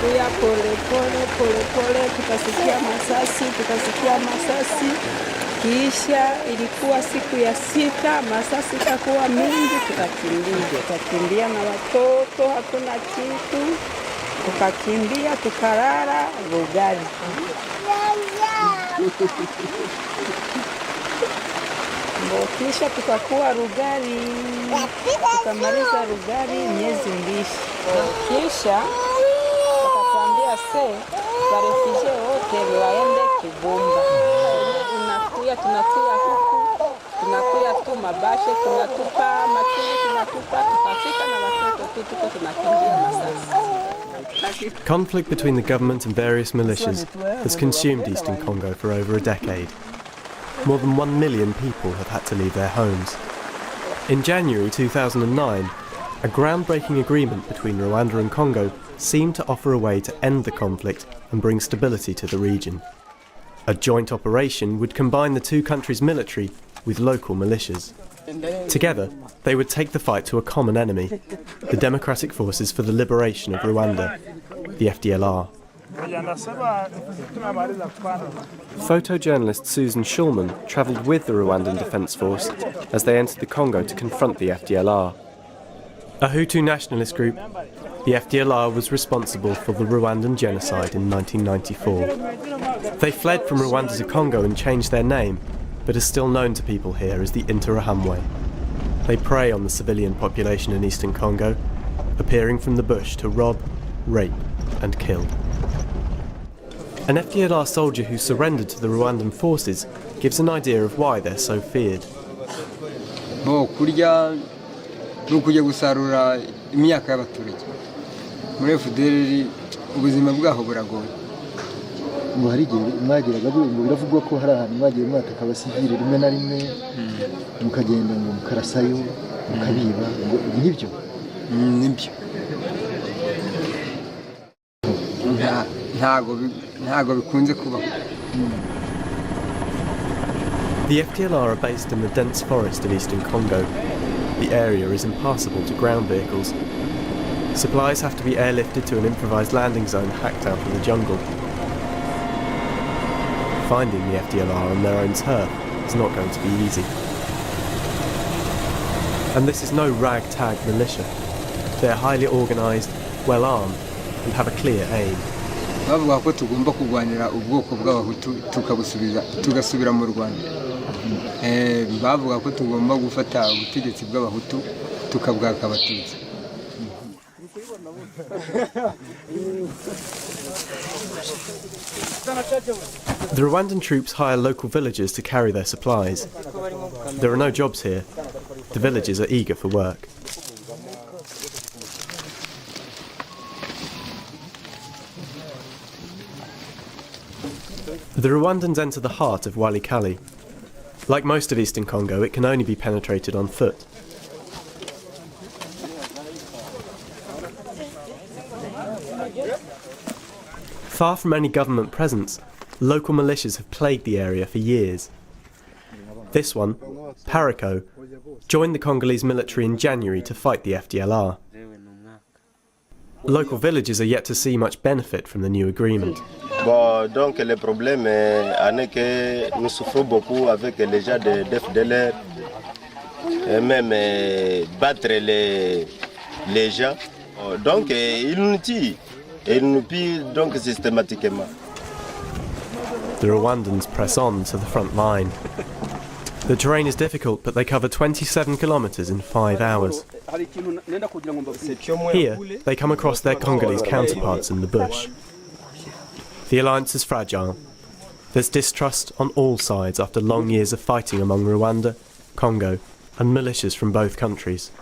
tunakuya pole pole, tukasikia masasi, kisha ilikuwa siku ya 6, masasi ikakuwa mingi, tukakimbia na watoto, hakuna kitu, tukakimbia, tukarara Rugari. Kisha tukakuwa Rugari, tukamaliza Rugari miezi 2. Kisha tukatuambia warefugee wote waende Kibumba. Tunakuya huku, tunakuya tu mabashe, tunatupa matunda, tukafika na watoto tu tuko tunakimbia masasi. Conflict between the government and various militias has consumed Eastern Congo for over a decade. More than 1 million people have had to leave their homes. In January 2009, a groundbreaking agreement between Rwanda and Congo seemed to offer a way to end the conflict and bring stability to the region. A joint operation would combine the two countries' military with local militias. Together, they would take the fight to a common enemy, the Democratic Forces for the Liberation of Rwanda, the FDLR. Photojournalist Susan Schulman travelled with the Rwandan Defence Force as they entered the Congo to confront the FDLR. A Hutu nationalist group, the FDLR was responsible for the Rwandan genocide in 1994. They fled from Rwanda to Congo and changed their name, but are still known to people here as the Interahamwe. They prey on the civilian population in eastern Congo, appearing from the bush to rob, rape and kill. An FDLR soldier who surrendered to the Rwandan forces gives an idea of why they're so feared. The FDLR are based in the dense forest of eastern Congo. The area is impassable to ground vehicles. Supplies have to be airlifted to an improvised landing zone hacked out of the jungle. Finding the FDLR on their own turf is not going to be easy. And this is no ragtag militia. They're highly organised, well armed, and have a clear aim. bavuga ko tugomba kurwanira ubwoko bw'abahutu tugasubira mu Rwanda. Bavuga ko tugomba gufata ubutegetsi bw'abahutu tukabwaka abatutsi. The Rwandan troops hire local villagers to carry their supplies. There are no jobs here. The villagers are eager for work. The Rwandans enter the heart of Walikale. Like most of eastern Congo, it can only be penetrated on foot. Far from any government presence, local militias have plagued the area for years. This one, Parako, joined the Congolese military in January to fight the FDLR. Local villagers are yet to see much benefit from the new agreement. Bon, donc le problème est que nous souffrons beaucoup avec les gens de FDLR et même battre les gens. Donc ils nous tuent et ils nous pillent donc systématiquement. The Rwandans press on to the front line. The terrain is difficult, but they cover 27 kilometers in 5 hours. Here, they come across their Congolese counterparts in the bush. The alliance is fragile. There's distrust on all sides after long years of fighting among Rwanda, Congo, and militias from both countries.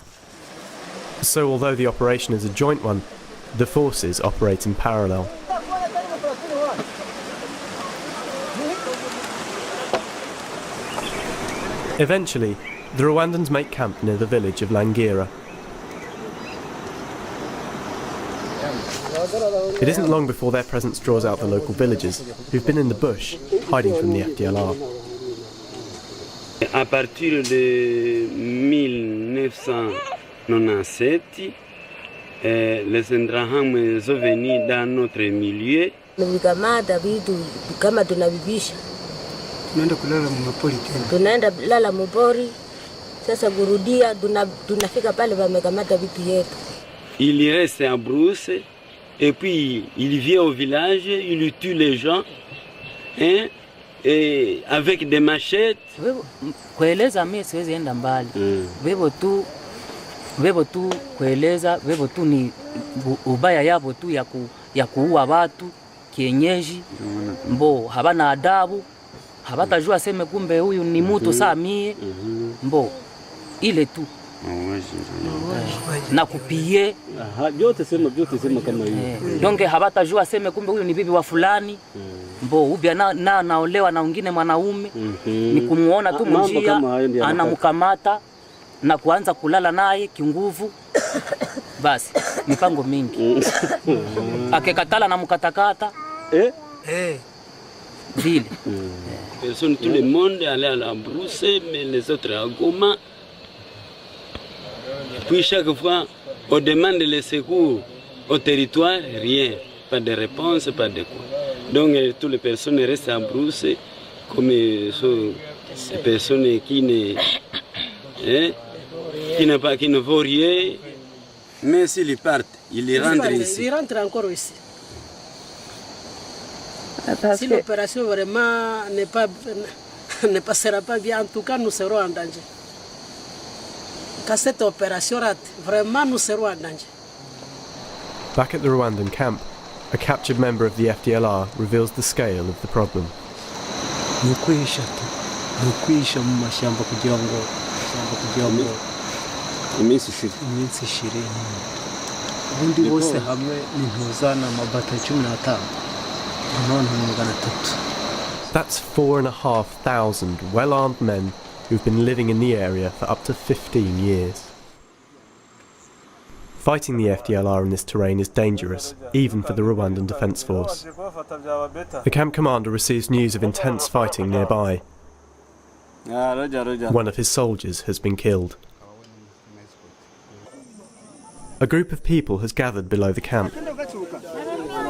So although the operation is a joint one, the forces operate in parallel. Eventually, the Rwandans make camp near the village of Langira. It isn't long before their presence draws out the local villagers, who've been in the bush, hiding from the FDLR. À partir de 1997, Les Interahamwe sont venus dans notre milieu. Tumekamata vitu kama tunabibisha. Tunaenda kulala mpori tena. Tunaenda lala mpori. Sasa kurudia tunafika pale wamekamata vitu yetu. Il reste en brousse et puis il vient au village, il tue les gens hein, et avec des machettes. Kueleza mimi siwezi enda mbali. Wewe tu kueleza, wewe tu ni ubaya yabo tu ya kuua watu kienyeji. Mbo habana adabu, habatajua seme kumbe huyu ni mtu saa mie. Mbo ile tu. Na kupie Vyote sema kama hiyo. Donge habatajua seme kumbe huyu ni bibi wa fulani. Mbo ubia na naolewa na wengine mwanaume. Ni kumuona tu mjia anamkamata na kuanza kulala naye kinguvu. Basi mipango mingi. Akekatala na mkatakata. Vile. Personne, tout le monde allait à la brousse, mais les autres à Goma. Puis chaque fois, on demande les secours au territoire, rien. Pas de réponse, pas de quoi. Donc toutes les personnes restent en brousse comme ces personnes qui ne vaut rien. Mais s'ils partent, ils rentrent ici. Ils rentrent encore ici. Si l'opération vraiment ne passera pas bien, en tout cas nous serons en danger. Quand cette opération rate, vraiment nous serons en danger. Back at the Rwandan camp, a captured member of the FDLR reveals the scale of the problem. Nikuisha mashamba kugira ngo iminsi 20. Ubundi bose hamwe n'intuzana amabata 15. That's 4,500 well-armed men who've been living in the area for up to 15 years. Fighting the FDLR in this terrain is dangerous, even for the Rwandan Defence Force. The camp commander receives news of intense fighting nearby. One of his soldiers has been killed. A group of people has gathered below the camp.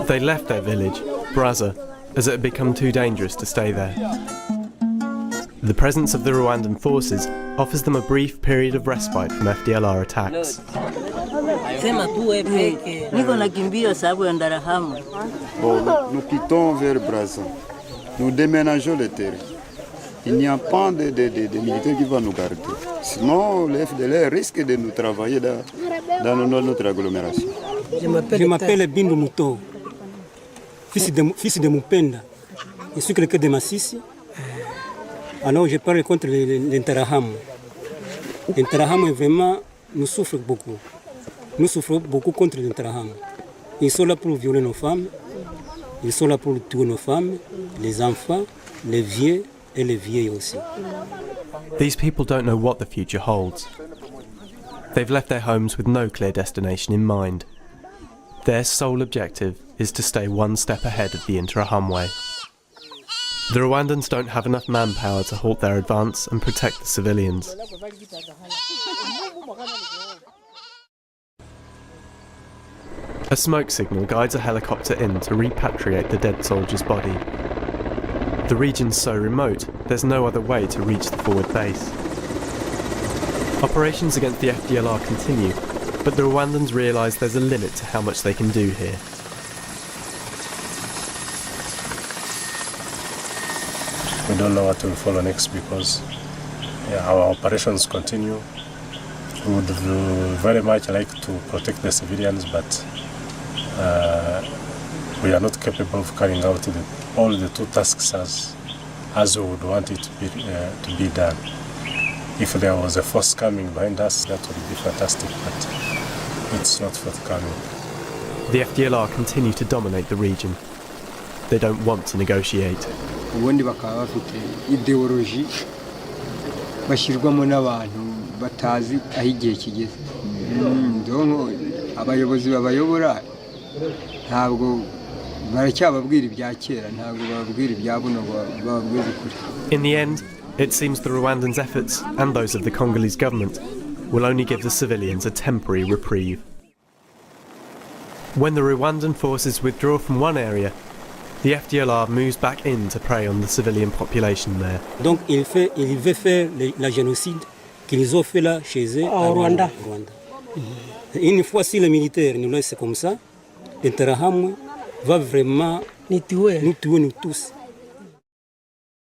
They left their village, Brazza, as it had become too dangerous to stay there. The presence of the Rwandan forces offers them a brief period of respite from FDLR attacks. Nous quittons vers Brazza. Nous déménageons le terrain. Il n'y a pas de militaires qui vont nous garder. Sinon, le FDLR risque de nous travailler dans notre agglomération. Je m'appelle Bindu Muto, fils de Mupenda. Je suis quelqu'un de Massissi. Alors je parle contre l'Interahamwe. L'Interahamwe vraiment nous souffre beaucoup. Nous souffrons beaucoup contre l'Interahamwe. Ils sont là pour violer nos femmes. Ils sont là pour tuer nos femmes, les enfants, les vieux et les vieilles aussi. These people don't know what the future holds. They've left their homes with no clear destination in mind. Their sole objective is to stay one step ahead of the Interahamwe. The Rwandans don't have enough manpower to halt their advance and protect the civilians. A smoke signal guides a helicopter in to repatriate the dead soldier's body. The region's so remote, there's no other way to reach the forward base. Operations against the FDLR continue, but the Rwandans realise there's a limit to how much they can do here. We don't know what will follow next because our operations continue. We would very much like to protect the civilians, but we are not capable of carrying out all the two tasks as we would want it to be done. If there was a force coming behind us, that would be fantastic, but it's not forthcoming. The FDLR continue to dominate the region. They don't want to negotiate. Ubundi bakaba bafite ideology bashyirwamo n'abantu batazi aho igihe kigeze. Ndonko abayobozi babayobora ntabwo baracyababwira ibya kera, ntabwo bababwira ibya buno, bababwira ukuri. In the end, it seems the Rwandans' efforts and those of the Congolese government will only give the civilians a temporary reprieve. When the Rwandan forces withdraw from one area, the FDLR moves back in to prey on the civilian population there. Donc il veut faire la génocide qu'ils ont fait là chez eux au Rwanda. Une fois si les militaires nous laissent comme ça, l'Interahamwe va vraiment nous tuer nous tous.